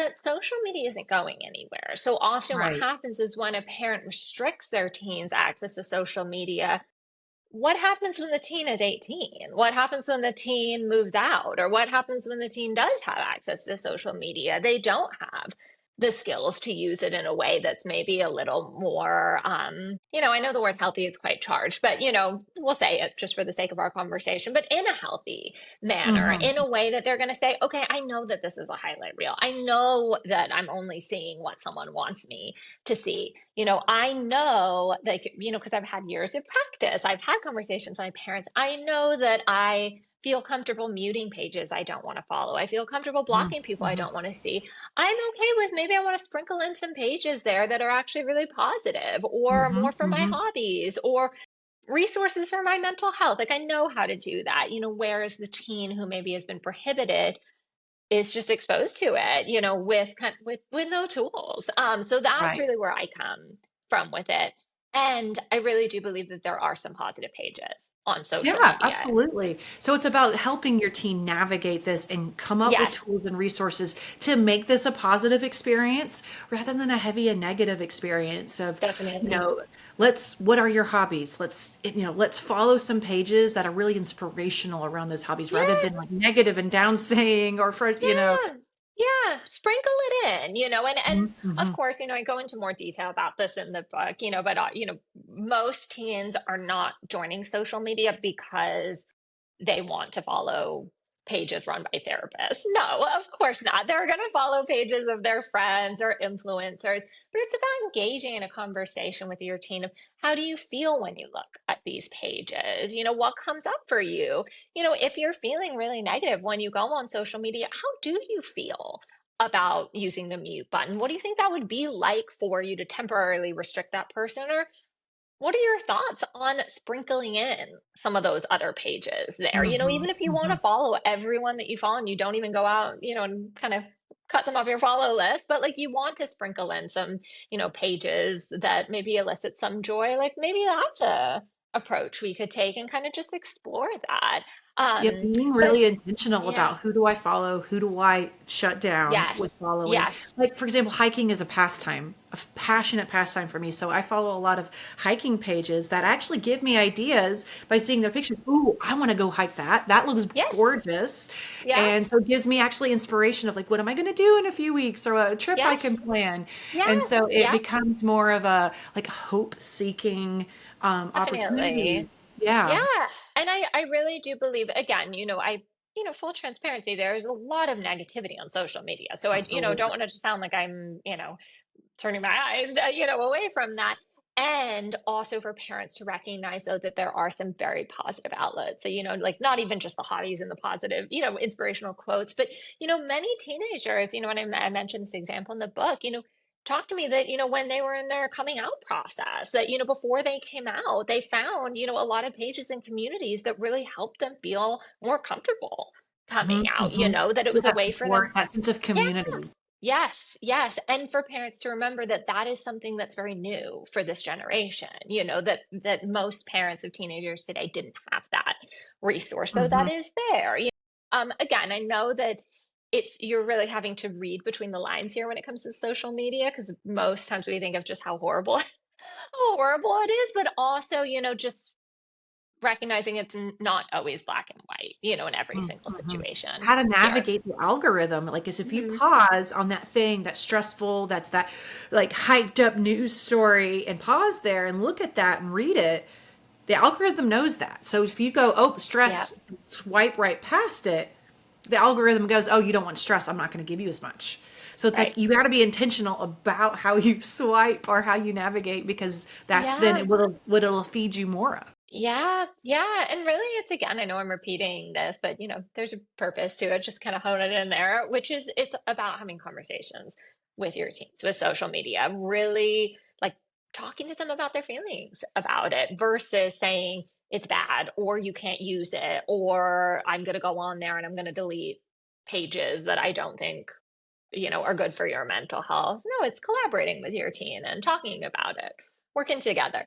that social media isn't going anywhere. So often what Right. happens is when a parent restricts their teens access to social media, what happens when the teen is 18? What happens when the teen moves out? Or what happens when the teen does have access to social media? They don't have the skills to use it in a way that's maybe a little more, I know the word healthy is quite charged, but, we'll say it just for the sake of our conversation, but in a healthy manner, Hmm. in a way that they're going to say, okay, I know that this is a highlight reel. I know that I'm only seeing what someone wants me to see. I know, like, because I've had years of practice, I've had conversations with my parents. I know that I feel comfortable muting pages I don't want to follow. I feel comfortable blocking people I Hmm. don't want to see. I'm okay with, maybe I want to sprinkle in some pages there that are actually really positive or Hmm. more for my Hmm. hobbies or resources for my mental health. Like, I know how to do that, whereas the teen who maybe has been prohibited is just exposed to it, with no tools. So that's Right. really where I come from with it. And I really do believe that there are some positive pages on social Yeah, media. absolutely. So it's about helping your team navigate this and come up with Yes, tools and resources to make this a positive experience rather than a heavy and negative experience of, you definitely. know, what are your hobbies? Let's follow some pages that are really inspirational around those hobbies rather Yeah, than like negative and down saying or yeah, yeah. Sprinkle it in, and of Mhm. course, I go into more detail about this in the book, but most teens are not joining social media because they want to follow pages run by therapists. No, of course not. They're going to follow pages of their friends or influencers, but it's about engaging in a conversation with your teen of, how do you feel when you look at these pages? What comes up for you? If you're feeling really negative when you go on social media, how do you feel about using the mute button? What do you think that would be like for you to temporarily restrict that person? Or what are your thoughts on sprinkling in some of those other pages there? Mhm. Even if you want to Mhm. follow everyone that you follow and you don't even go out, and kind of cut them off your follow list, but like you want to sprinkle in some, pages that maybe elicit some joy, like maybe that's a approach we could take and kind of just explore that. Yeah, being But really intentional yeah, about who do I follow, who do I shut down with yes, following. yes, Like, for example, hiking is a pastime, a passionate pastime for me. So I follow a lot of hiking pages that actually give me ideas by seeing their pictures. Ooh, I want to go hike that. That looks yes, gorgeous. And yes, so it gives me actually inspiration of like, what am I going to do in a few weeks or a trip I can yes, plan. And yes, so it yes, becomes more of a like hope seeking opportunity. definitely. Yeah. Yeah, and I really do believe, again, full transparency, there's a lot of negativity on social media. So I, don't Absolutely. want it to sound like I'm, turning my eyes, away from that. And also for parents to recognize, though, that there are some very positive outlets. So, like not even just the hobbies and the positive, inspirational quotes, but, many teenagers, and I mentioned this example in the book, talked to me that, when they were in their coming out process, that, before they came out, they found, a lot of pages and communities that really helped them feel more comfortable coming Mhm, out, mhm. that it Feel was a that way for support, them. that sense of Yeah, community. yes, yes. And for parents to remember that that is something that's very new for this generation, that most parents of teenagers today didn't have that resource. So that Mhm. is there. Again, I know that you're really having to read between the lines here when it comes to social media, because most times we think of just how horrible how horrible it is, but also, just recognizing it's not always black and white, in every Mm, single mhm. situation How to here. navigate the algorithm, like, is if you Hmm. pause on that thing that's stressful, that's that, like, hyped up news story and pause there and look at that and read it, the algorithm knows that. So if you go, "Oh, Yeah. stress," swipe right past it, the algorithm goes, "Oh, you don't want stress, I'm not gonna give you as much." So it's Right. like you gotta be intentional about how you swipe or how you navigate because that's then Yeah. what it'll feed you more of. Yeah, yeah. And really, it's, again, I know I'm repeating this, but there's a purpose to it. Just kind of hone it in there, which is, it's about having conversations with your teens, with social media, really like talking to them about their feelings about it versus saying it's bad or you can't use it or I'm going to go on there and I'm going to delete pages that I don't think, are good for your mental health. No, it's collaborating with your teen and talking about it, working together.